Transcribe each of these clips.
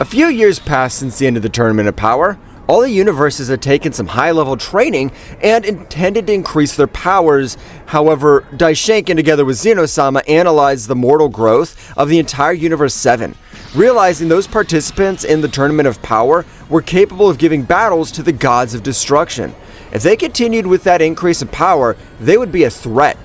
A few years passed since the end of the Tournament of Power. All the universes had taken some high-level training and intended to increase their powers. However, Daishinkan together with Zeno-sama analyzed the mortal growth of the entire Universe 7, realizing those participants in the Tournament of Power were capable of giving battles to the gods of destruction. If they continued with that increase in power, they would be a threat.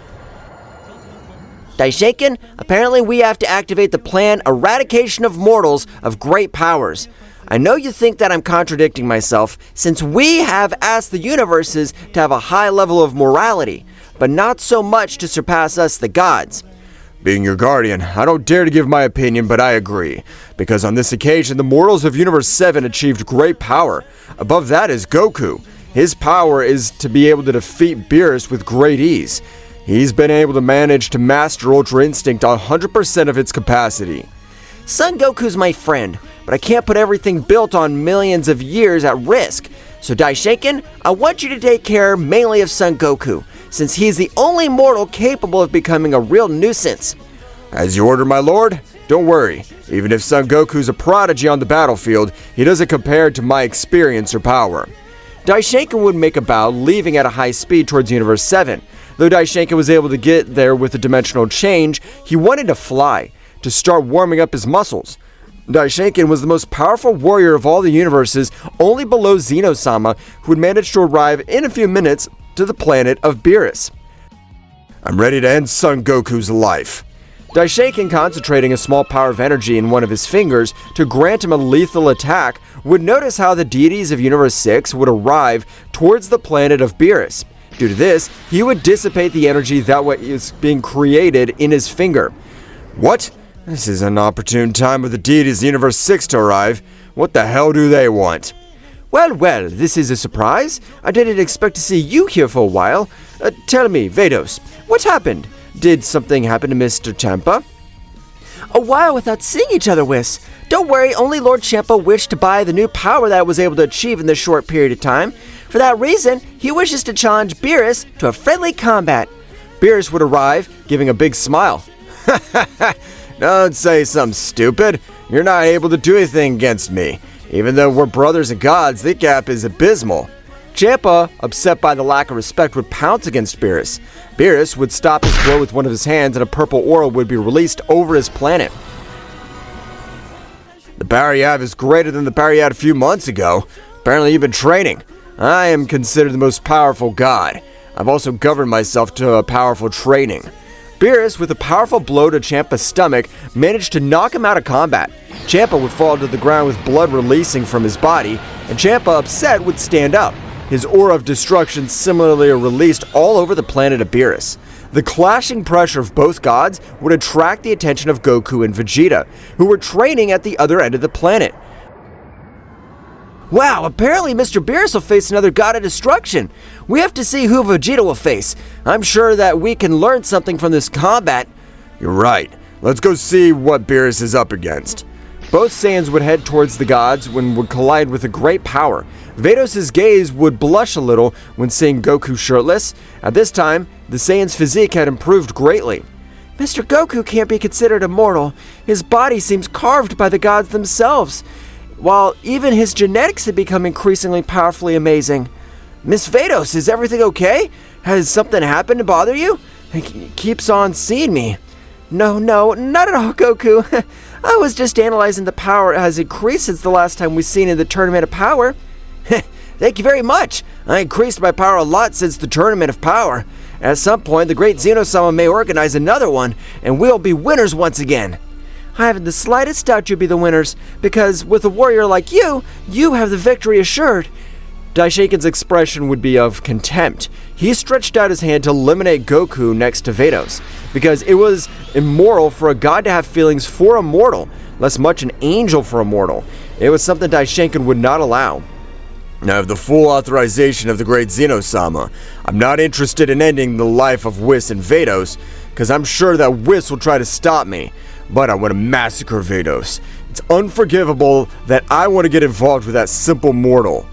Daishinkan, apparently we have to activate the plan Eradication of Mortals of Great Powers. I know you think that I'm contradicting myself, since we have asked the universes to have a high level of morality, but not so much to surpass us the gods. Being your guardian, I don't dare to give my opinion, but I agree. Because on this occasion, the mortals of Universe 7 achieved great power. Above that is Goku. His power is to be able to defeat Beerus with great ease. He's been able to manage to master Ultra Instinct 100% of its capacity. Son Goku's my friend, but I can't put everything built on millions of years at risk. So Daishinkan, I want you to take care mainly of Son Goku, since he's the only mortal capable of becoming a real nuisance. As you order, my lord. Don't worry, even if Son Goku's a prodigy on the battlefield, he doesn't compare to my experience or power. Daishinkan would make a bow, leaving at a high speed towards Universe 7. Though Daishinkan was able to get there with a dimensional change, he wanted to fly, to start warming up his muscles. Daishinkan was the most powerful warrior of all the universes, only below Zeno-sama, who had managed to arrive in a few minutes to the planet of Beerus. I'm ready to end Son Goku's life. Daishinkan, concentrating a small power of energy in one of his fingers to grant him a lethal attack, would notice how the deities of Universe 6 would arrive towards the planet of Beerus. Due to this, he would dissipate the energy that was being created in his finger. What? This is an opportune time for the deities of Universe 6 to arrive. What the hell do they want? Well, this is a surprise. I didn't expect to see you here for a while. Tell me, Vados, what happened? Did something happen to Mr. Champa? A while without seeing each other, Whis. Don't worry, only Lord Champa wished to buy the new power that I was able to achieve in this short period of time. For that reason, he wishes to challenge Beerus to a friendly combat. Beerus would arrive, giving a big smile. Don't say something stupid. You're not able to do anything against me. Even though we're brothers and gods, the gap is abysmal. Champa, upset by the lack of respect, would pounce against Beerus. Beerus would stop his blow with one of his hands and a purple aura would be released over his planet. The power you have is greater than the power you had a few months ago. Apparently you've been training. I am considered the most powerful god. I've also governed myself to a powerful training. Beerus, with a powerful blow to Champa's stomach, managed to knock him out of combat. Champa would fall to the ground with blood releasing from his body, and Champa, upset, would stand up. His aura of destruction similarly released all over the planet of Beerus. The clashing pressure of both gods would attract the attention of Goku and Vegeta, who were training at the other end of the planet. Wow, apparently Mr. Beerus will face another god of destruction. We have to see who Vegeta will face. I'm sure that we can learn something from this combat. You're right. Let's go see what Beerus is up against. Both Saiyans would head towards the gods when would collide with a great power. Vados' gaze would blush a little when seeing Goku shirtless. At this time, the Saiyan's physique had improved greatly. Mr. Goku can't be considered immortal. His body seems carved by the gods themselves, while even his genetics had become increasingly powerfully amazing. Miss Vados, is everything okay? Has something happened to bother you? He keeps on seeing me. No, not at all, Goku. I was just analyzing the power has increased since the last time we've seen in the Tournament of Power. Thank you very much. I increased my power a lot since the Tournament of Power. At some point, the great Zeno-sama may organize another one, and we'll be winners once again. I haven't the slightest doubt you'll be the winners, because with a warrior like you, you have the victory assured. Daishinkan's expression would be of contempt. He stretched out his hand to eliminate Goku next to Vados, because it was immoral for a god to have feelings for a mortal, less much an angel for a mortal. It was something Daishinkan would not allow. I have the full authorization of the great Zeno-sama. I'm not interested in ending the life of Whis and Vados, because I'm sure that Whis will try to stop me. But I want to massacre Vados. It's unforgivable that I want to get involved with that simple mortal.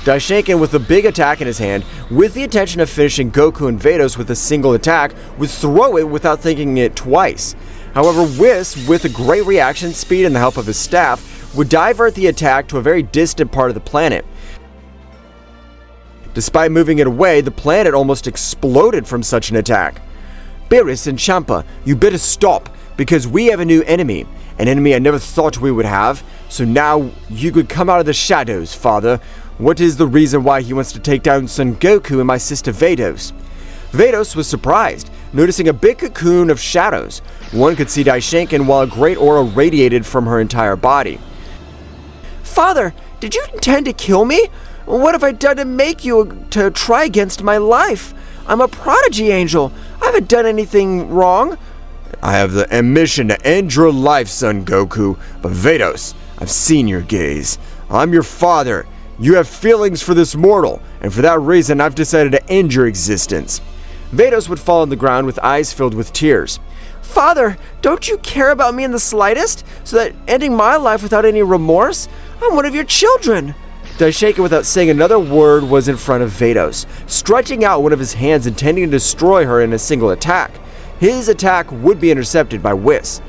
Daishinkan, with a big attack in his hand, with the intention of finishing Goku and Vados with a single attack, would throw it without thinking it twice. However, Whis, with a great reaction speed and the help of his staff, would divert the attack to a very distant part of the planet. Despite moving it away, the planet almost exploded from such an attack. Beerus and Champa, you better stop, because we have a new enemy. An enemy I never thought we would have. So now you could come out of the shadows, Father. What is the reason why he wants to take down Son Goku and my sister Vados? Vados was surprised, noticing a big cocoon of shadows. One could see Daishinkan while a great aura radiated from her entire body. Father, did you intend to kill me? What have I done to make you to try against my life? I'm a prodigy angel. I haven't done anything wrong. I have the ambition to end your life, Son Goku, but Vados, I've seen your gaze. I'm your father. You have feelings for this mortal, and for that reason I've decided to end your existence. Vados would fall on the ground with eyes filled with tears. Father, don't you care about me in the slightest, so that ending my life without any remorse? I'm one of your children. Daishinkan, without saying another word, was in front of Vados, stretching out one of his hands intending to destroy her in a single attack. His attack would be intercepted by Whis.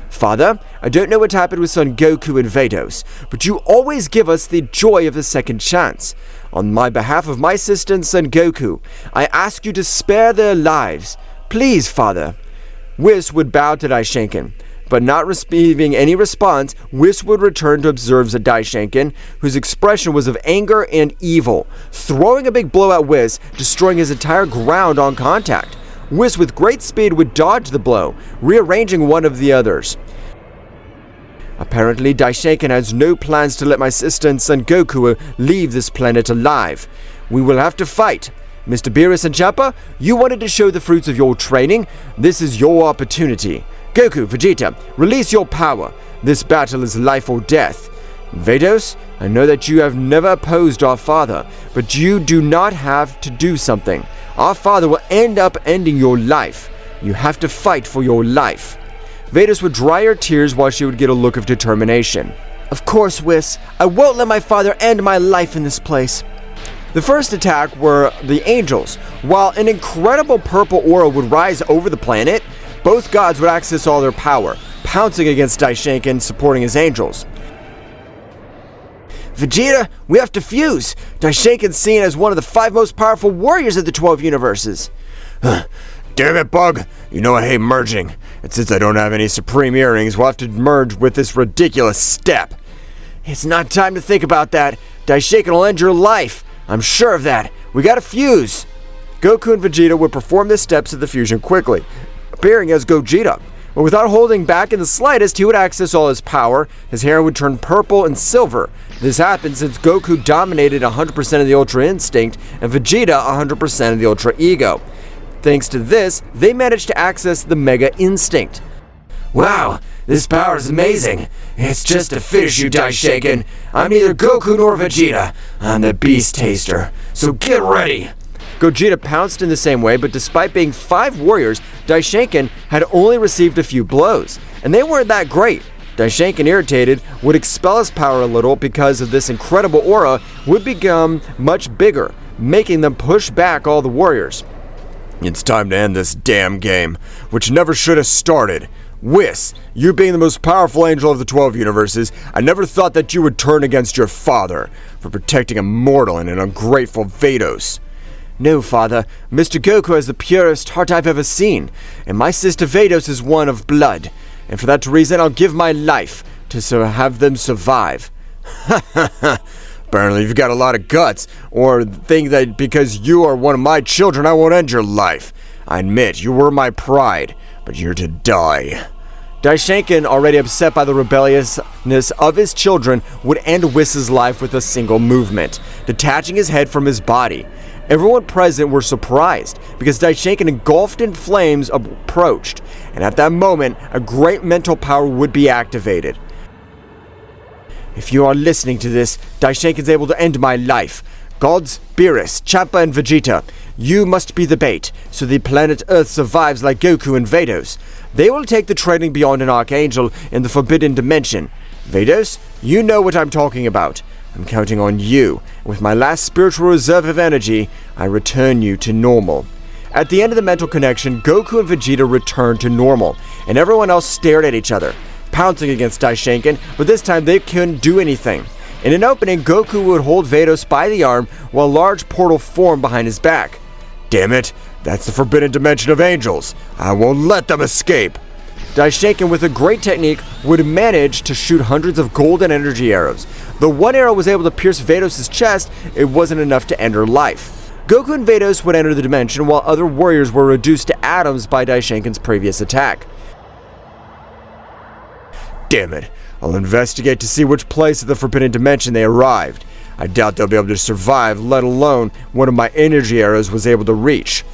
Father, I don't know what happened with Son Goku and Vados, but you always give us the joy of a second chance. On my behalf of my sister and Son Goku, I ask you to spare their lives. Please, Father. Whis would bow to Daishinkan, but not receiving any response, Whis would return to observe Daishinkan, whose expression was of anger and evil, throwing a big blow at Whis, destroying his entire ground on contact. Whis, with great speed, would dodge the blow, rearranging one of the others. Apparently, Daishinkan has no plans to let my sister and Son Goku leave this planet alive. We will have to fight. Mr. Beerus and Champa, you wanted to show the fruits of your training. This is your opportunity. Goku, Vegeta, release your power. This battle is life or death. Vados, I know that you have never opposed our father, but you do not have to do something. Our father will end up ending your life. You have to fight for your life. Vados would dry her tears while she would get a look of determination. Of course, Whis. I won't let my father end my life in this place. The first attack were the angels. While an incredible purple aura would rise over the planet, both gods would access all their power, pouncing against Daishinkan, supporting his angels. Vegeta, we have to fuse. Daishinkan's seen as one of the 5 most powerful warriors of the 12 universes. Damn it, Bug. You know I hate merging. And since I don't have any supreme earrings, we'll have to merge with this ridiculous step. It's not time to think about that. Daishinkan will end your life. I'm sure of that. We gotta fuse. Goku and Vegeta would perform the steps of the fusion quickly, appearing as Gogeta. But without holding back in the slightest, he would access all his power. His hair would turn purple and silver. This happened since Goku dominated 100% of the Ultra Instinct and Vegeta 100% of the Ultra Ego. Thanks to this, they managed to access the Mega Instinct. Wow, this power is amazing. It's just to finish you, Daishinkan. I'm neither Goku nor Vegeta. I'm the Beast Taster, so get ready. Gogeta pounced in the same way, but despite being 5 warriors, Daishinkan had only received a few blows, and they weren't that great. Daishinkan, irritated, would expel his power a little because of this incredible aura would become much bigger, making them push back all the warriors. It's time to end this damn game, which never should have started. Whis, you being the most powerful angel of the 12 universes, I never thought that you would turn against your father for protecting a mortal and an ungrateful Vados. No, Father. Mr. Goku has the purest heart I've ever seen, and my sister Vados is one of blood, and for that reason I'll give my life to have them survive. Ha ha ha! Apparently you've got a lot of guts, or think that because you are one of my children I won't end your life. I admit, you were my pride, but you're to die. Daishinkan, already upset by the rebelliousness of his children, would end Whis' life with a single movement, detaching his head from his body. Everyone present were surprised, because Daishinkan, engulfed in flames, approached, and at that moment, a great mental power would be activated. If you are listening to this, Daishinkan's able to end my life. Gods, Beerus, Champa, and Vegeta, you must be the bait, so the planet Earth survives like Goku and Vados. They will take the training beyond an archangel in the forbidden dimension. Vados, you know what I'm talking about. I'm counting on you. With my last spiritual reserve of energy, I return you to normal. At the end of the mental connection, Goku and Vegeta returned to normal, and everyone else stared at each other. pouncing against Daishinkan, but this time they couldn't do anything. In an opening, Goku would hold Vados by the arm while a large portal formed behind his back. Damn it, that's the forbidden dimension of angels. I won't let them escape. Daishinkan, with a great technique, would manage to shoot hundreds of golden energy arrows. Though one arrow was able to pierce Vados' chest, it wasn't enough to end her life. Goku and Vados would enter the dimension while other warriors were reduced to atoms by Daishinkan's previous attack. Damn it. I'll investigate to see which place of the forbidden dimension they arrived. I doubt they'll be able to survive, let alone one of my energy arrows was able to reach.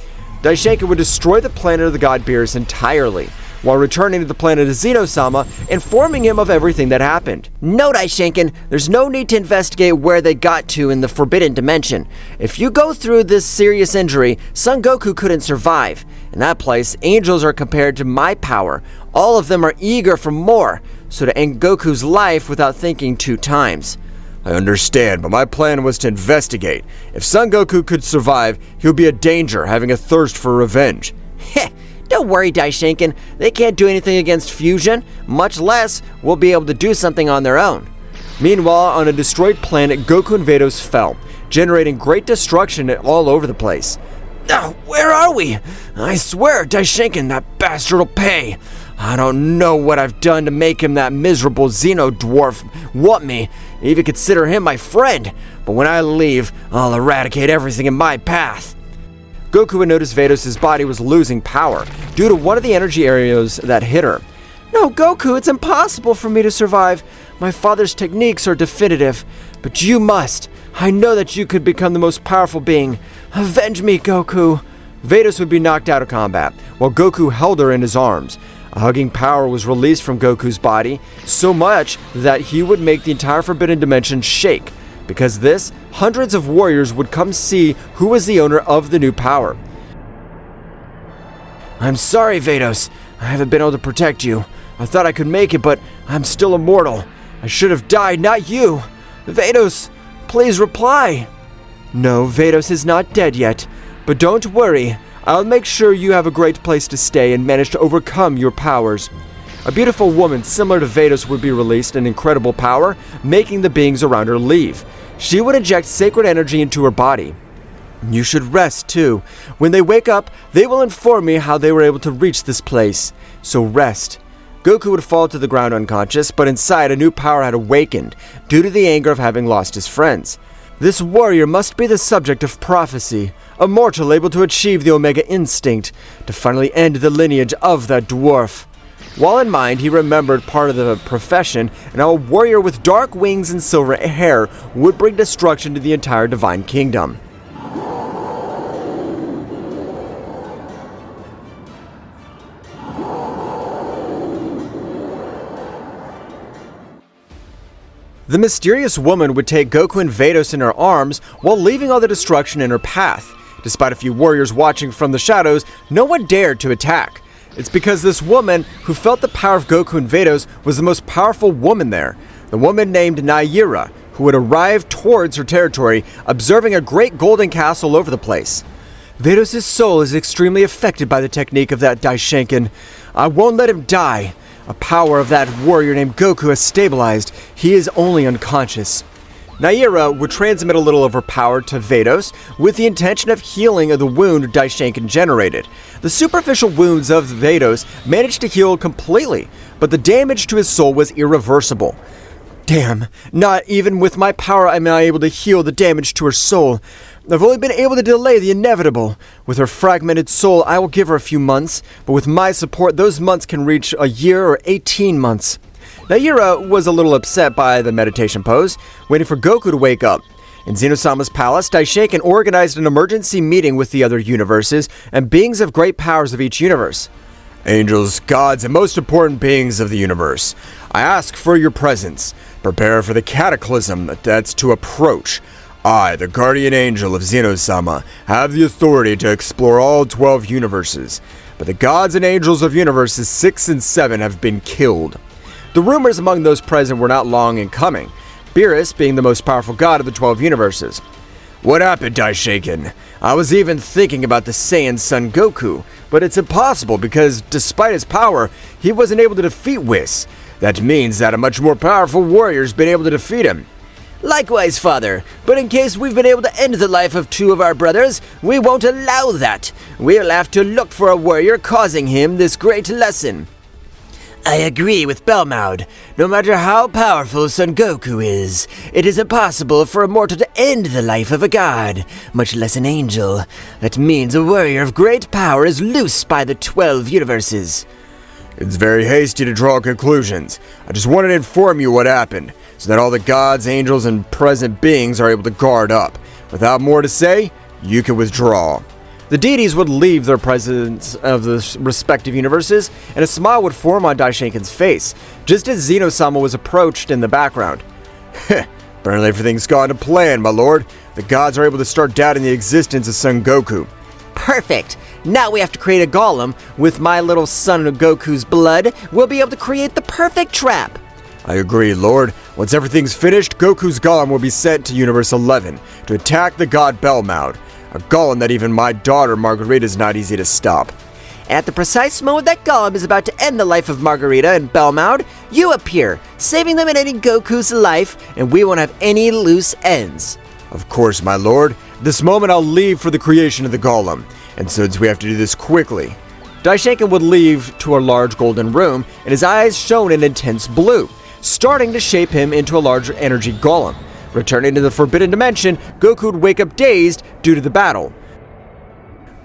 Daishinkan would destroy the planet of the god Beerus entirely, while returning to the planet of Zeno-sama, informing him of everything that happened. No, Daishinkan, there's no need to investigate where they got to in the forbidden dimension. If you go through this serious injury, Son Goku couldn't survive. In that place, angels are compared to my power. All of them are eager for more, so to end Goku's life without thinking 2 times. I understand, but my plan was to investigate. If Son Goku could survive, he would be a danger, having a thirst for revenge. Heh, don't worry, Daishinkan. They can't do anything against fusion, much less will be able to do something on their own. Meanwhile, on a destroyed planet, Goku and Vados fell, generating great destruction all over the place. Where are we? I swear, Daishinkan, that bastard will pay. I don't know what I've done to make him that miserable Xeno-dwarf want me, even consider him my friend. But when I leave, I'll eradicate everything in my path. Goku would notice Vados' body was losing power due to one of the energy arrows that hit her. No, Goku, it's impossible for me to survive. My father's techniques are definitive, but you must. I know that you could become the most powerful being. Avenge me, Goku. Vados would be knocked out of combat, while Goku held her in his arms. A hugging power was released from Goku's body, so much that he would make the entire forbidden dimension shake. Because of this, hundreds of warriors would come see who was the owner of the new power. I'm sorry, Vados. I haven't been able to protect you. I thought I could make it, but I'm still immortal. I should have died, not you. Vados, please reply. No, Vados is not dead yet. But don't worry. I'll make sure you have a great place to stay and manage to overcome your powers. A beautiful woman similar to Vados would be released in incredible power, making the beings around her leave. She would inject sacred energy into her body. You should rest too. When they wake up, they will inform me how they were able to reach this place. So rest. Goku would fall to the ground unconscious, but inside a new power had awakened, due to the anger of having lost his friends. This warrior must be the subject of prophecy, a mortal able to achieve the Omega Instinct, to finally end the lineage of that dwarf. While in mind, he remembered part of the profession, and how a warrior with dark wings and silver hair would bring destruction to the entire divine kingdom. The mysterious woman would take Goku and Vados in her arms while leaving all the destruction in her path. Despite a few warriors watching from the shadows, no one dared to attack. It's because this woman, who felt the power of Goku and Vados, was the most powerful woman there. The woman named Naara, who would arrive towards her territory, observing a great golden castle over the place. Vados' soul is extremely affected by the technique of that Daishinkan. I won't let him die. A power of that warrior named Goku has stabilized. He is only unconscious. Naara would transmit a little of her power to Vados with the intention of healing the wound Daishinkan generated. The superficial wounds of Vados managed to heal completely, but the damage to his soul was irreversible. Damn, not even with my power am I able to heal the damage to her soul. I've only been able to delay the inevitable. With her fragmented soul, I will give her a few months, but with my support, those months can reach a year or 18 months. Naara was a little upset by the meditation pose, waiting for Goku to wake up. In Zeno-sama's palace, Daishinkan organized an emergency meeting with the other universes and beings of great powers of each universe. Angels, gods, and most important beings of the universe, I ask for your presence. Prepare for the cataclysm that's to approach. I, the guardian angel of Zeno-sama, have the authority to explore all 12 universes, but the gods and angels of universes 6 and 7 have been killed. The rumors among those present were not long in coming, Beerus being the most powerful god of the 12 universes. What happened, Daishinkan? I was even thinking about the Saiyan son Goku, but it's impossible because, despite his power, he wasn't able to defeat Whis. That means that a much more powerful warrior's been able to defeat him. Likewise, Father, but in case we've been able to end the life of two of our brothers, we won't allow that. We'll have to look for a warrior causing him this great lesson. I agree with Belmaud. No matter how powerful Son Goku is, it is impossible for a mortal to end the life of a god, much less an angel. That means a warrior of great power is loose by the 12 universes. It's very hasty to draw conclusions. I just wanted to inform you what happened, so that all the gods, angels, and present beings are able to guard up. Without more to say, you can withdraw. The deities would leave their presence of the respective universes, and a smile would form on Daishinkan's face, just as Zeno-sama was approached in the background. Apparently everything's gone to plan, my lord. The gods are able to start doubting the existence of Son Goku. Perfect! Now we have to create a golem. With my little son of Goku's blood, we'll be able to create the perfect trap. I agree, Lord. Once everything's finished, Goku's golem will be sent to Universe 11 to attack the god Belmaud. A golem that even my daughter Margarita is not easy to stop. At the precise moment that golem is about to end the life of Margarita and Belmaud, you appear, saving them and ending Goku's life, and we won't have any loose ends. Of course, my lord. This moment I'll leave for the creation of the golem, and since we have to do this quickly. Daishinkan would leave to a large golden room, and his eyes shone an intense blue, starting to shape him into a larger energy golem. Returning to the forbidden dimension, Goku would wake up dazed due to the battle.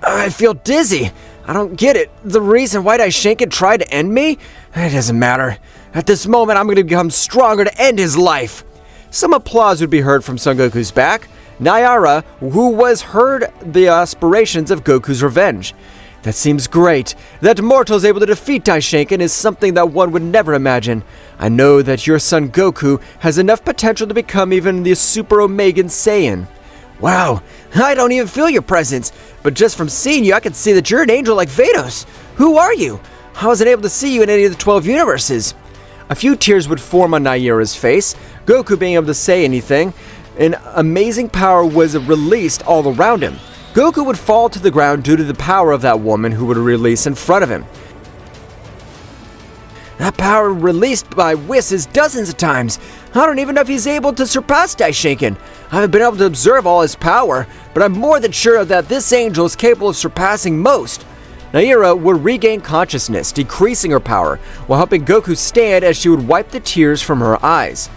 I feel dizzy. I don't get it. The reason why Daishinkan tried to end me? It doesn't matter. At this moment, I'm going to become stronger to end his life. Some applause would be heard from Son Goku's back. Naara, who was heard the aspirations of Goku's revenge. That seems great. That mortal is able to defeat Daishinkan is something that one would never imagine. I know that your son Goku has enough potential to become even the Super Omegan Saiyan. Wow, I don't even feel your presence, but just from seeing you, I can see that you're an angel like Vados. Who are you? I wasn't able to see you in any of the 12 universes. A few tears would form on Naira's face, Goku being able to say anything. An amazing power was released all around him. Goku would fall to the ground due to the power of that woman who would release in front of him. That power released by Whis is dozens of times. I don't even know if he's able to surpass Daishinkan. I haven't been able to observe all his power, but I'm more than sure that this angel is capable of surpassing most. Naira would regain consciousness, decreasing her power, while helping Goku stand as she would wipe the tears from her eyes.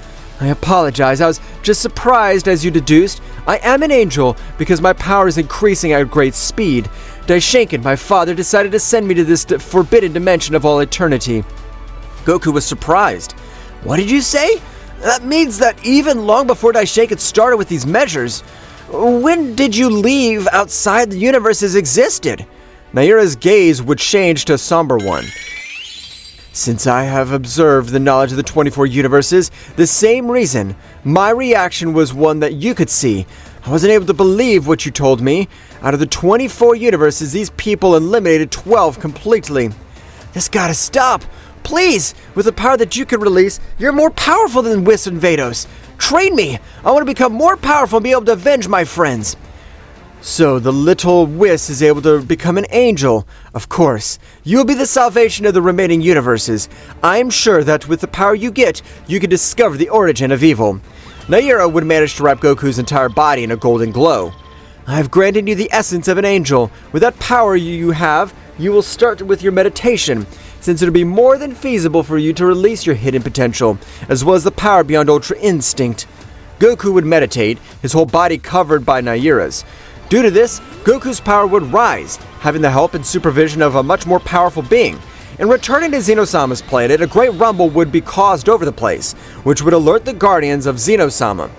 I apologize, I was just surprised as you deduced. I am an angel because my power is increasing at great speed. Daishinkan, my father, decided to send me to this forbidden dimension of all eternity. Goku was surprised. What did you say? That means that even long before Daishinkan started with these measures, when did you leave outside the universes existed? Naira's gaze would change to a somber one. Since I have observed the knowledge of the 24 universes, the same reason, my reaction was one that you could see. I wasn't able to believe what you told me. Out of the 24 universes, these people eliminated 12 completely. This gotta stop. Please, with the power that you can release, you're more powerful than Whis and Vados. Train me. I want to become more powerful and be able to avenge my friends. So the little Whis is able to become an angel. Of course, you'll be the salvation of the remaining universes. I'm sure that with the power you get, you can discover the origin of evil. Naira would manage to wrap Goku's entire body in a golden glow. I have granted you the essence of an angel. With that power you have, you will start with your meditation, since it'll be more than feasible for you to release your hidden potential, as well as the power beyond Ultra Instinct. Goku would meditate, his whole body covered by Naira's. Due to this, Goku's power would rise, having the help and supervision of a much more powerful being. In returning to Zeno-sama's planet, a great rumble would be caused over the place, which would alert the guardians of Zeno-sama.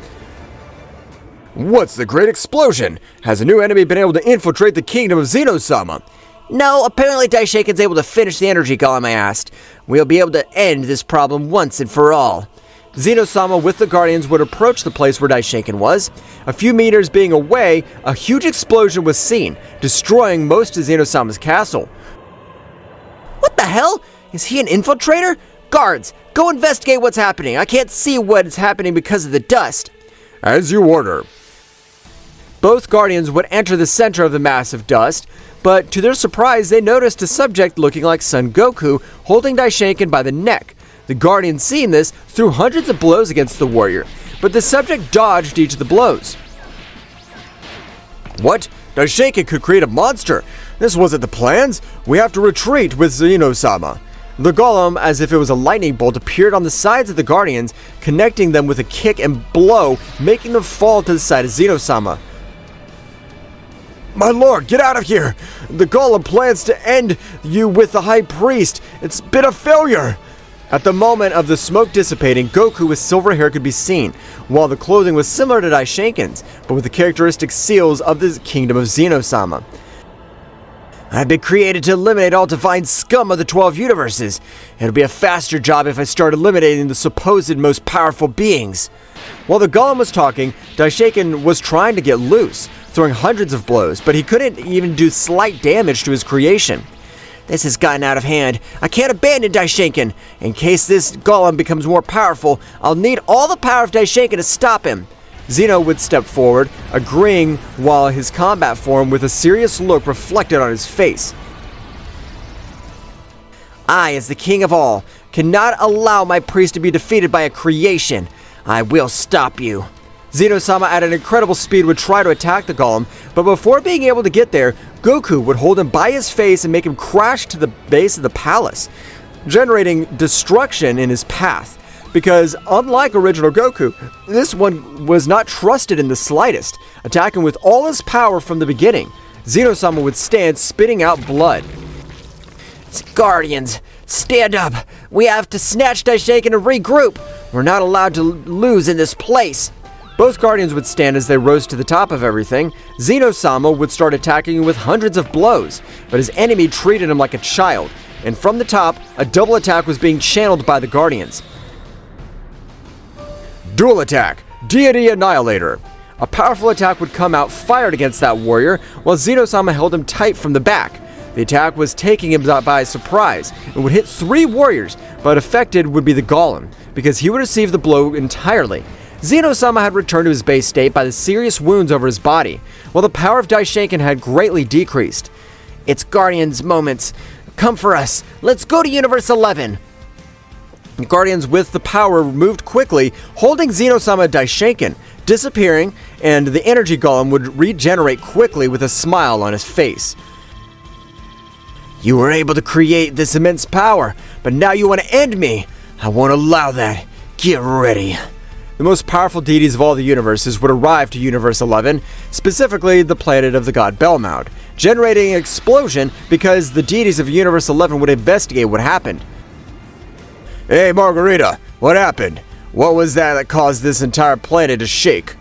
What's the great explosion? Has a new enemy been able to infiltrate the kingdom of Zeno-sama? No, apparently Daishinkan's able to finish the energy golem I asked. We'll be able to end this problem once and for all. Zeno-sama with the Guardians would approach the place where Daishinkan was. A few meters being away, a huge explosion was seen, destroying most of Zeno-sama's castle. What the hell? Is he an infiltrator? Guards, go investigate what's happening. I can't see what is happening because of the dust. As you order. Both Guardians would enter the center of the mass of dust, but to their surprise, they noticed a subject looking like Son Goku holding Daishinkan by the neck. The Guardian, seeing this, threw hundreds of blows against the warrior, but the subject dodged each of the blows. What? Daishinkan could create a monster! This wasn't the plans! We have to retreat with Zeno-sama! The golem, as if it was a lightning bolt, appeared on the sides of the Guardians, connecting them with a kick and blow, making them fall to the side of Zeno-sama. My lord, get out of here! The golem plans to end you with the high priest! It's been a failure! At the moment of the smoke dissipating, Goku with silver hair could be seen, while the clothing was similar to Daishinkan's, but with the characteristic seals of the kingdom of Zeno-sama. I've been created to eliminate all divine scum of the 12 universes. It'll be a faster job if I start eliminating the supposed most powerful beings. While the golem was talking, Daishinkan was trying to get loose, throwing hundreds of blows, but he couldn't even do slight damage to his creation. This has gotten out of hand. I can't abandon Daishinkan. In case this golem becomes more powerful, I'll need all the power of Daishinkan to stop him. Zeno would step forward, agreeing while his combat form with a serious look reflected on his face. I, as the king of all, cannot allow my priest to be defeated by a creation. I will stop you. Zeno-sama at an incredible speed would try to attack the golem, but before being able to get there, Goku would hold him by his face and make him crash to the base of the palace, generating destruction in his path. Because unlike original Goku, this one was not trusted in the slightest, attacking with all his power from the beginning. Zeno-sama would stand, spitting out blood. Guardians, stand up! We have to snatch Daishinkan and regroup! We're not allowed to lose in this place! Both Guardians would stand as they rose to the top of everything. Zeno-sama would start attacking with hundreds of blows, but his enemy treated him like a child, and from the top, a double attack was being channeled by the Guardians. Dual attack, Deity Annihilator. A powerful attack would come out fired against that warrior, while Zeno-sama held him tight from the back. The attack was taking him by surprise. It would hit 3 warriors, but affected would be the golem, because he would receive the blow entirely. Zeno-sama had returned to his base state by the serious wounds over his body, while the power of Daishinkan had greatly decreased. It's Guardians' moments. Come for us. Let's go to Universe 11. The Guardians with the power moved quickly, holding Zeno-sama Daishinkan, disappearing, and the energy golem would regenerate quickly with a smile on his face. You were able to create this immense power, but now you want to end me. I won't allow that. Get ready. The most powerful deities of all the universes would arrive to Universe 11, specifically the planet of the god Belmaud, generating an explosion because the deities of Universe 11 would investigate what happened. Hey Margarita, what happened? What was that caused this entire planet to shake?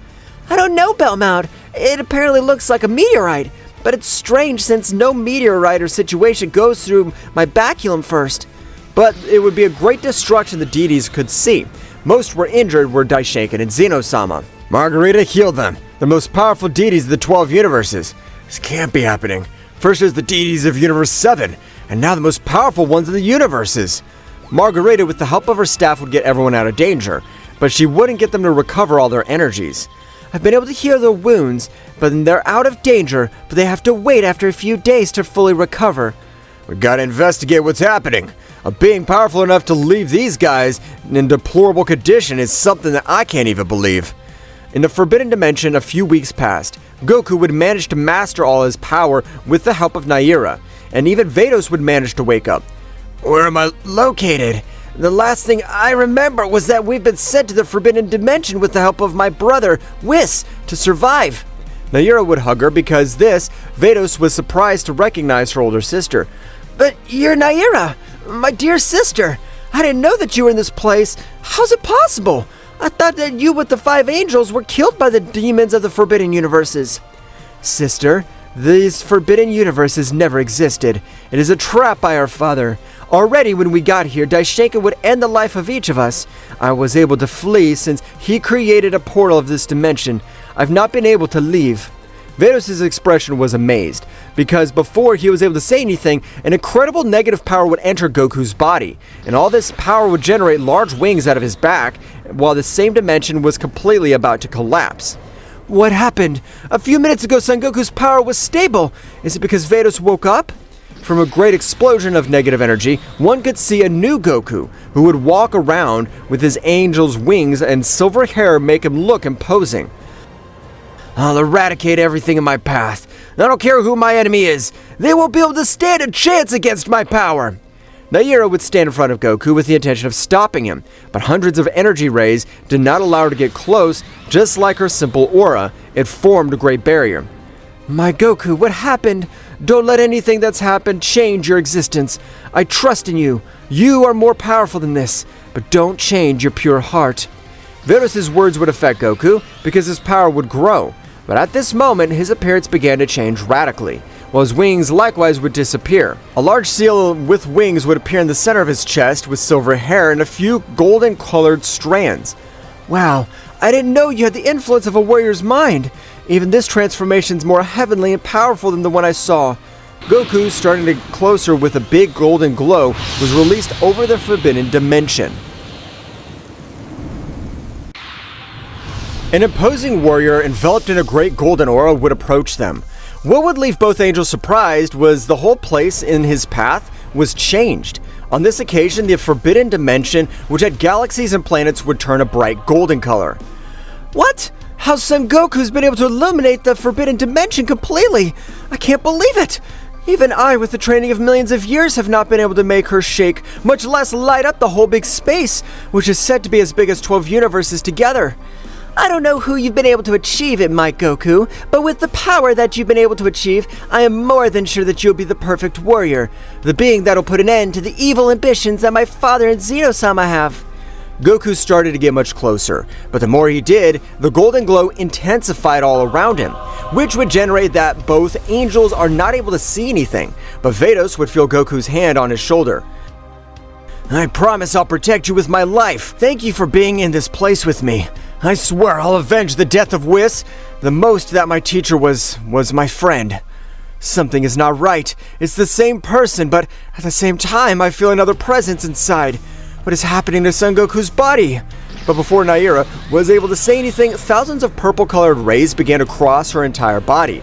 I don't know, Belmaud. It apparently looks like a meteorite, but it's strange since no meteorite or situation goes through my baculum first. But it would be a great destruction the deities could see. Most were injured were Daishinkan and Zeno-sama. Margarita, heal them. The most powerful deities of the 12 universes. This can't be happening. First there's the deities of Universe 7, and now the most powerful ones in the universes. Margarita, with the help of her staff, would get everyone out of danger, but she wouldn't get them to recover all their energies. I've been able to heal their wounds, but they're out of danger, but they have to wait after a few days to fully recover. We gotta investigate what's happening. A being powerful enough to leave these guys in deplorable condition is something that I can't even believe. In the Forbidden Dimension, a few weeks passed. Goku would manage to master all his power with the help of Naara, and even Vados would manage to wake up. Where am I located? The last thing I remember was that we've been sent to the Forbidden Dimension with the help of my brother, Whis, to survive. Naara would hug her because Vados was surprised to recognize her older sister. But you're Naara, my dear sister. I didn't know that you were in this place. How's it possible? I thought that you with the 5 angels were killed by the demons of the Forbidden Universes. Sister, these Forbidden Universes never existed. It is a trap by our father. Already when we got here, Daishinkan would end the life of each of us. I was able to flee since he created a portal of this dimension. I've not been able to leave. Vados' expression was amazed, because before he was able to say anything, an incredible negative power would enter Goku's body, and all this power would generate large wings out of his back, while the same dimension was completely about to collapse. What happened? A few minutes ago, Son Goku's power was stable. Is it because Vados woke up? From a great explosion of negative energy, one could see a new Goku, who would walk around with his angel's wings and silver hair make him look imposing. I'll eradicate everything in my path. I don't care who my enemy is. They won't be able to stand a chance against my power. Naara would stand in front of Goku with the intention of stopping him, but hundreds of energy rays did not allow her to get close. Just like her simple aura, it formed a great barrier. My Goku, what happened? Don't let anything that's happened change your existence. I trust in you. You are more powerful than this, but don't change your pure heart. Vados' words would affect Goku because his power would grow, but at this moment his appearance began to change radically, while his wings likewise would disappear. A large seal with wings would appear in the center of his chest with silver hair and a few golden-colored strands. Wow, I didn't know you had the influence of a warrior's mind. Even this transformation's more heavenly and powerful than the one I saw. Goku, starting to get closer with a big golden glow, was released over the forbidden dimension. An imposing warrior enveloped in a great golden aura would approach them. What would leave both angels surprised was the whole place in his path was changed. On this occasion, the forbidden dimension, which had galaxies and planets, would turn a bright golden color. What? How Son Goku's been able to illuminate the forbidden dimension completely? I can't believe it! Even I, with the training of millions of years, have not been able to make her shake, much less light up the whole big space, which is said to be as big as 12 universes together. I don't know who you've been able to achieve it, my Goku, but with the power that you've been able to achieve, I am more than sure that you'll be the perfect warrior, the being that'll put an end to the evil ambitions that my father and Zeno-sama have. Goku started to get much closer, but the more he did, the golden glow intensified all around him, which would generate that both angels are not able to see anything, but Vados would feel Goku's hand on his shoulder. I promise I'll protect you with my life. Thank you for being in this place with me. I swear I'll avenge the death of Whis. The most that my teacher was my friend. Something is not right. It's the same person, but at the same time, I feel another presence inside. What is happening to Son Goku's body? But before Naara was able to say anything, thousands of purple-colored rays began to cross her entire body.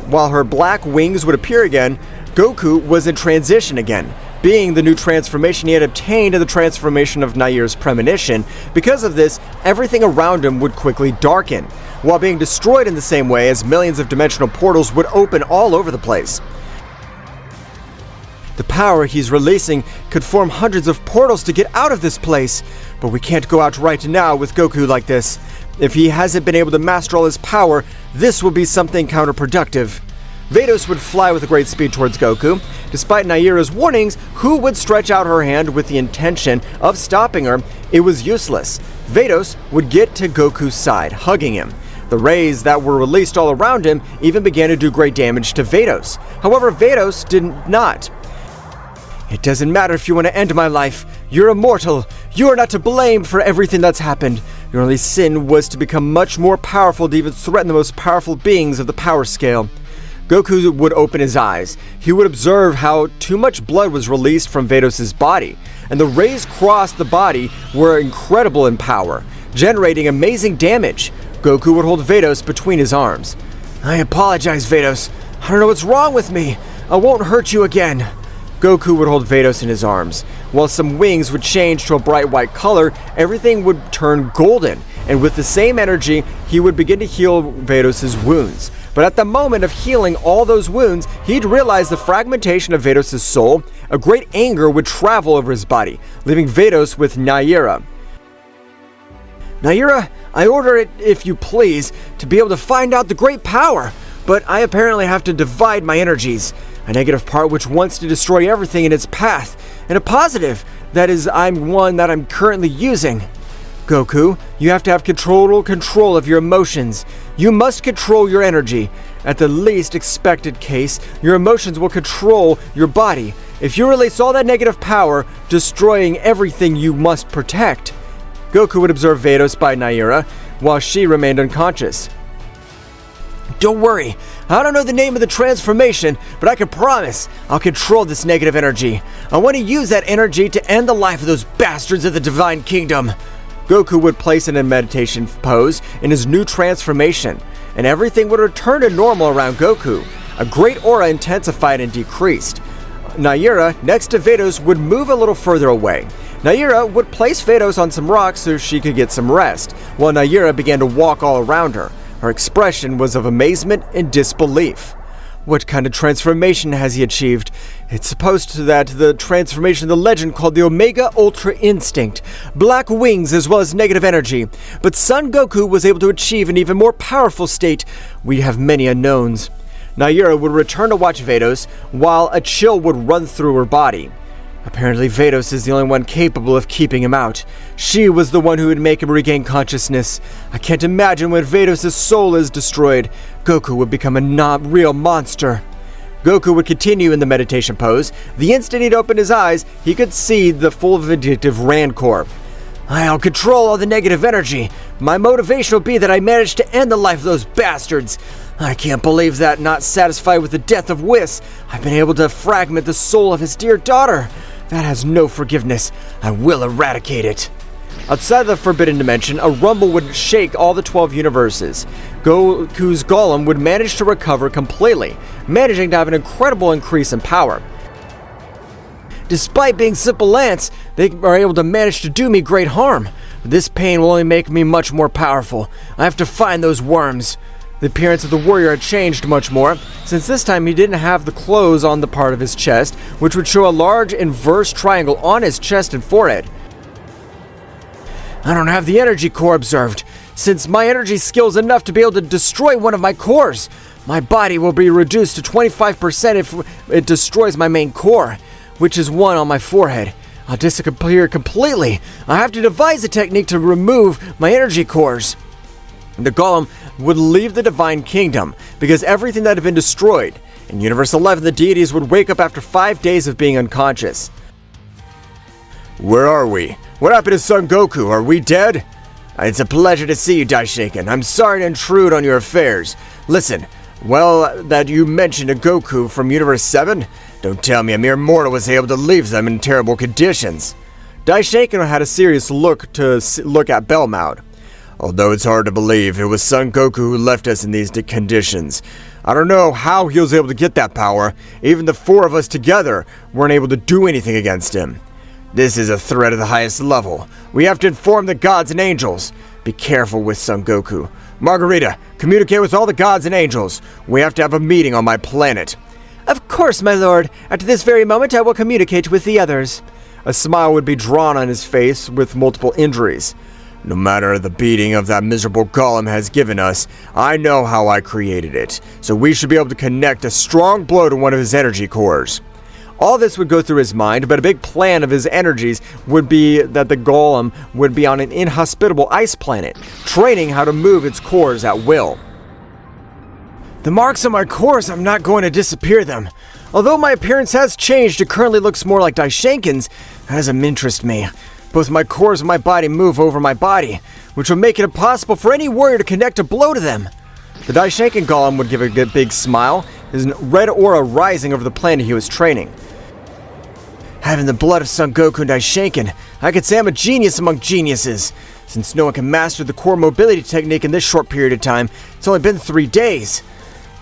While her black wings would appear again, Goku was in transition again, being the new transformation he had obtained in the transformation of Naira's premonition. Because of this, everything around him would quickly darken, while being destroyed in the same way as millions of dimensional portals would open all over the place. The power he's releasing could form hundreds of portals to get out of this place, but we can't go out right now with Goku like this. If he hasn't been able to master all his power, this will be something counterproductive. Vados would fly with a great speed towards Goku. Despite Naira's warnings, who would stretch out her hand with the intention of stopping her, it was useless. Vados would get to Goku's side, hugging him. The rays that were released all around him even began to do great damage to Vados. However, Vados did not. It doesn't matter if you want to end my life. You're immortal. You are not to blame for everything that's happened. Your only sin was to become much more powerful to even threaten the most powerful beings of the power scale. Goku would open his eyes. He would observe how too much blood was released from Vados' body, and the rays crossed the body were incredible in power, generating amazing damage. Goku would hold Vados between his arms. I apologize, Vados. I don't know what's wrong with me. I won't hurt you again. Goku would hold Vados in his arms. While some wings would change to a bright white color, everything would turn golden, and with the same energy, he would begin to heal Vados' wounds. But at the moment of healing all those wounds, he'd realize the fragmentation of Vados' soul. A great anger would travel over his body, leaving Vados with Naara. Naara, I order it, if you please, to be able to find out the great power, but I apparently have to divide my energies. A negative part which wants to destroy everything in its path, and a positive, that is, I'm currently using. Goku, you have to have control of your emotions. You must control your energy. At the least expected case, your emotions will control your body. If you release all that negative power, destroying everything you must protect. Goku would observe Vados by Naara, while she remained unconscious. Don't worry, I don't know the name of the transformation, but I can promise I'll control this negative energy. I want to use that energy to end the life of those bastards of the Divine Kingdom. Goku would place in a meditation pose in his new transformation, and everything would return to normal around Goku. A great aura intensified and decreased. Naara, next to Vados, would move a little further away. Naara would place Vados on some rocks so she could get some rest, while Naara began to walk all around her. Her expression was of amazement and disbelief. What kind of transformation has he achieved? It's supposed to that the transformation of the legend called the Omega Ultra Instinct, black wings as well as negative energy. But Son Goku was able to achieve an even more powerful state. We have many unknowns. Naara would return to watch Vados, while a chill would run through her body. Apparently Vados is the only one capable of keeping him out. She was the one who would make him regain consciousness. I can't imagine when Vados' soul is destroyed, Goku would become a not-real monster. Goku would continue in the meditation pose. The instant he'd open his eyes, he could see the full vindictive Rancor. I'll control all the negative energy. My motivation will be that I managed to end the life of those bastards. I can't believe that, not satisfied with the death of Whis, I've been able to fragment the soul of his dear daughter. That has no forgiveness. I will eradicate it. Outside of the Forbidden Dimension, a rumble would shake all the 12 universes. Goku's golem would manage to recover completely, managing to have an incredible increase in power. Despite being simple ants, they are able to manage to do me great harm. This pain will only make me much more powerful. I have to find those worms. The appearance of the warrior had changed much more, since this time he didn't have the clothes on the part of his chest, which would show a large inverse triangle on his chest and forehead. I don't have the energy core observed. Since my energy skill is enough to be able to destroy one of my cores, my body will be reduced to 25% if it destroys my main core, which is one on my forehead. I'll disappear completely. I have to devise a technique to remove my energy cores. The golem would leave the Divine Kingdom because everything that had been destroyed. In Universe 11, the deities would wake up after 5 days of being unconscious. Where are we? What happened to Son Goku? Are we dead? It's a pleasure to see you, Daishinkan. I'm sorry to intrude on your affairs. Listen, well, that you mentioned a Goku from Universe 7? Don't tell me a mere mortal was able to leave them in terrible conditions. Daishinkan had a serious look at Belmouth. Although it's hard to believe, it was Son Goku who left us in these conditions. I don't know how he was able to get that power. Even the 4 of us together weren't able to do anything against him. This is a threat of the highest level. We have to inform the gods and angels. Be careful with Son Goku. Margarita, communicate with all the gods and angels. We have to have a meeting on my planet. Of course, my lord. At this very moment, I will communicate with the others. A smile would be drawn on his face with multiple injuries. No matter the beating of that miserable golem has given us, I know how I created it, so we should be able to connect a strong blow to one of his energy cores. All this would go through his mind, but a big plan of his energies would be that the golem would be on an inhospitable ice planet, training how to move its cores at will. The marks on my cores, I'm not going to disappear them. Although my appearance has changed, it currently looks more like Daishinkan's. That doesn't interest me. Both my cores and my body move over my body, which will make it impossible for any warrior to connect a blow to them. The Daishinkan golem would give a big smile, his red aura rising over the planet he was training. Having the blood of Son Goku and Daishinkan, I could say I'm a genius among geniuses. Since no one can master the core mobility technique in this short period of time, it's only been 3 days.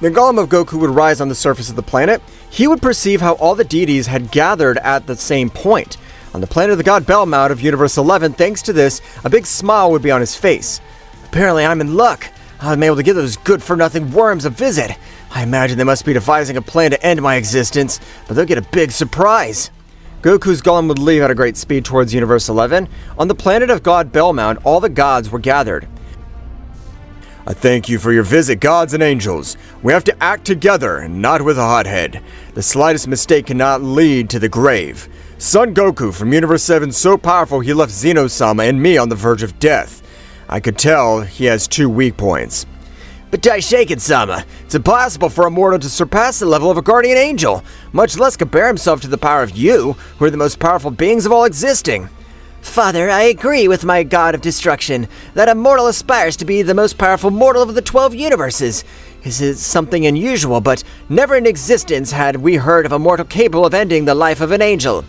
The golem of Goku would rise on the surface of the planet. He would perceive how all the deities had gathered at the same point. On the planet of the god Belmouth of Universe 11, thanks to this, a big smile would be on his face. Apparently I'm in luck. I'm able to give those good-for-nothing worms a visit. I imagine they must be devising a plan to end my existence, but they'll get a big surprise. Goku's golem would leave at a great speed towards Universe 11. On the planet of god Belmouth, all the gods were gathered. I thank you for your visit, gods and angels. We have to act together, and not with a hot head. The slightest mistake cannot lead to the grave. Son Goku from Universe 7 so powerful he left Zeno-sama and me on the verge of death. I could tell he has 2 weak points. But Daishinkan-sama, it's impossible for a mortal to surpass the level of a guardian angel, much less compare himself to the power of you, who are the most powerful beings of all existing. Father, I agree with my god of destruction, that a mortal aspires to be the most powerful mortal of the 12 universes. This is something unusual, but never in existence had we heard of a mortal capable of ending the life of an angel.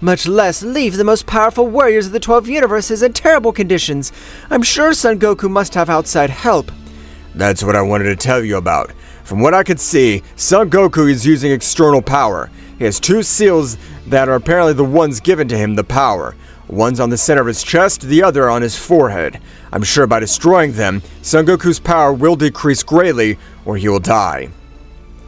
Much less leave the most powerful warriors of the 12 universes in terrible conditions. I'm sure Son Goku must have outside help. That's what I wanted to tell you about. From what I could see, Son Goku is using external power. He has two seals that are apparently the ones given to him the power. One's on the center of his chest, the other on his forehead. I'm sure by destroying them, Son Goku's power will decrease greatly, or he will die.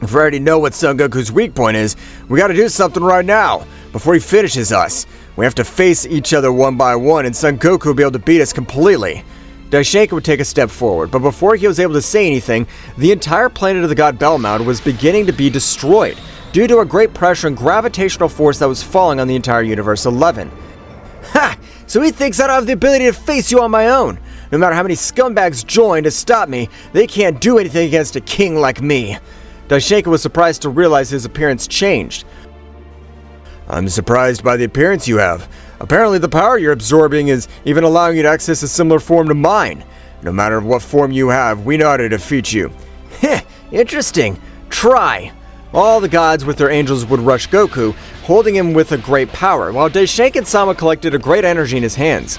If we already know what Son Goku's weak point is, we gotta do something right now, before he finishes us. We have to face each other one by one, and Son Goku will be able to beat us completely. Daishinkan would take a step forward, but before he was able to say anything, the entire planet of the god Belmont was beginning to be destroyed, due to a great pressure and gravitational force that was falling on the entire Universe 11. Ha! So he thinks I don't have the ability to face you on my own. No matter how many scumbags join to stop me, they can't do anything against a king like me. Daishinkan was surprised to realize his appearance changed. I'm surprised by the appearance you have. Apparently the power you're absorbing is even allowing you to access a similar form to mine. No matter what form you have, we know how to defeat you. Heh, interesting. Try. All the gods with their angels would rush Goku, holding him with a great power, while Daishinkan-sama collected a great energy in his hands.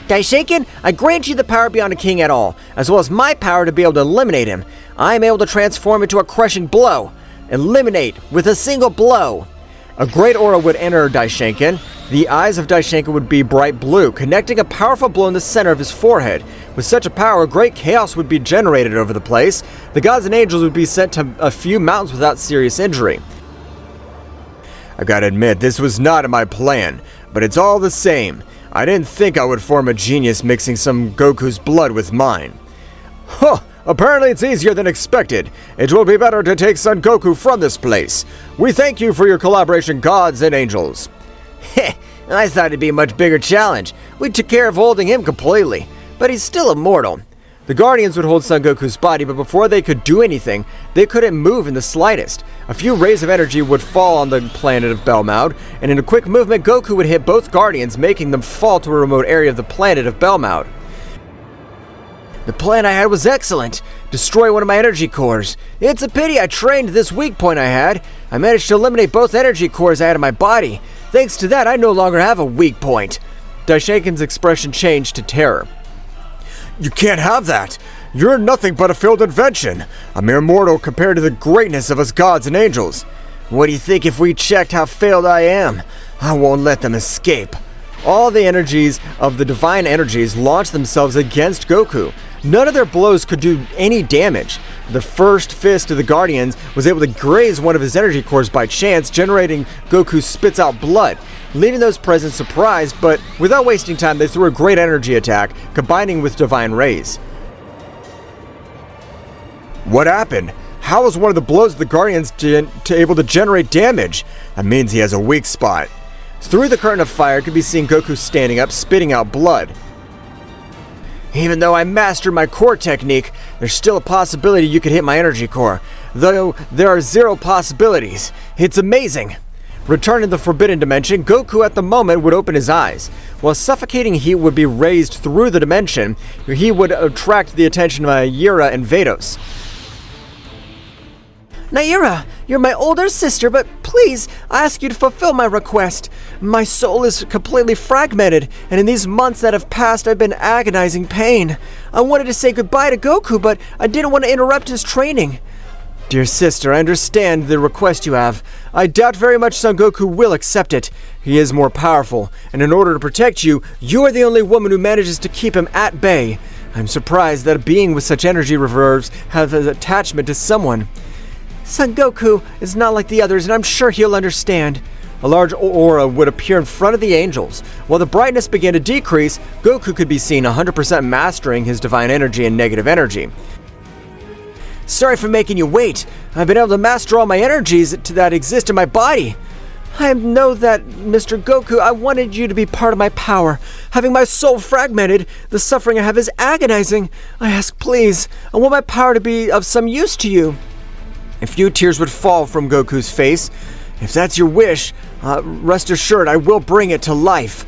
Daishinkan, I grant you the power beyond a king at all, as well as my power to be able to eliminate him. I am able to transform into a crushing blow. Eliminate with a single blow. A great aura would enter Daishinkan. The eyes of Daishinkan would be bright blue, connecting a powerful blow in the center of his forehead. With such a power, great chaos would be generated over the place. The gods and angels would be sent to a few mountains without serious injury. I gotta admit, this was not in my plan, but it's all the same. I didn't think I would form a genius mixing some Goku's blood with mine. Huh! Apparently it's easier than expected. It will be better to take Son Goku from this place. We thank you for your collaboration, gods and angels. Heh, I thought it'd be a much bigger challenge. We took care of holding him completely, but he's still immortal. The Guardians would hold Son Goku's body, but before they could do anything, they couldn't move in the slightest. A few rays of energy would fall on the planet of Belmont, and in a quick movement, Goku would hit both Guardians, making them fall to a remote area of the planet of Belmont. The plan I had was excellent. Destroy one of my energy cores. It's a pity I trained this weak point I had. I managed to eliminate both energy cores I had in my body. Thanks to that, I no longer have a weak point. Daishinkan's expression changed to terror. You can't have that. You're nothing but a failed invention. A mere mortal compared to the greatness of us gods and angels. What do you think if we checked how failed I am? I won't let them escape. All the energies of the divine energies launched themselves against Goku. None of their blows could do any damage. The first fist of the Guardians was able to graze one of his energy cores by chance, generating Goku spits out blood, leaving those present surprised, but without wasting time, they threw a great energy attack, combining with divine rays. What happened? How was one of the blows of the Guardians able to generate damage? That means he has a weak spot. Through the curtain of fire could be seen Goku standing up, spitting out blood. Even though I mastered my core technique, there's still a possibility you could hit my energy core. Though there are zero possibilities. It's amazing. Returning to the Forbidden Dimension, Goku at the moment would open his eyes. While suffocating heat would be raised through the dimension, he would attract the attention of Naara and Vados. Naara, you're my older sister, but please, I ask you to fulfill my request. My soul is completely fragmented, and in these months that have passed, I've been in agonizing pain. I wanted to say goodbye to Goku, but I didn't want to interrupt his training. Dear sister, I understand the request you have. I doubt very much Son Goku will accept it. He is more powerful, and in order to protect you, you are the only woman who manages to keep him at bay. I'm surprised that a being with such energy reserves has an attachment to someone. Son Goku is not like the others, and I'm sure he'll understand. A large aura would appear in front of the angels. While the brightness began to decrease, Goku could be seen 100% mastering his divine energy and negative energy. Sorry for making you wait. I've been able to master all my energies that exist in my body. I know that, Mr. Goku, I wanted you to be part of my power. Having my soul fragmented, the suffering I have is agonizing. I ask, please, I want my power to be of some use to you. A few tears would fall from Goku's face. If that's your wish, rest assured I will bring it to life.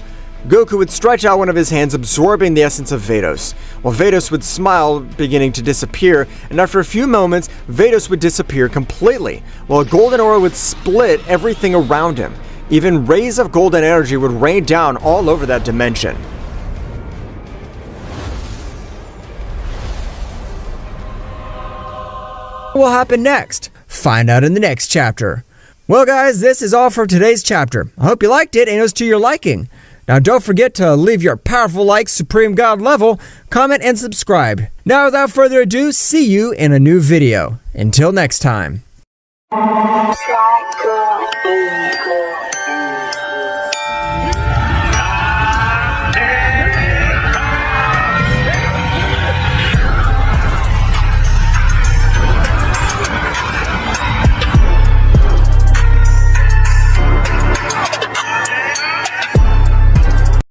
Goku would stretch out one of his hands, absorbing the essence of Vados, while Vados would smile, beginning to disappear, and after a few moments, Vados would disappear completely, while a golden aura would split everything around him. Even rays of golden energy would rain down all over that dimension. What will happen next? Find out in the next chapter. Well guys, this is all for today's chapter. I hope you liked it and it was to your liking. Now don't forget to leave your powerful like Supreme God level, comment and subscribe. Now without further ado, see you in a new video. Until next time.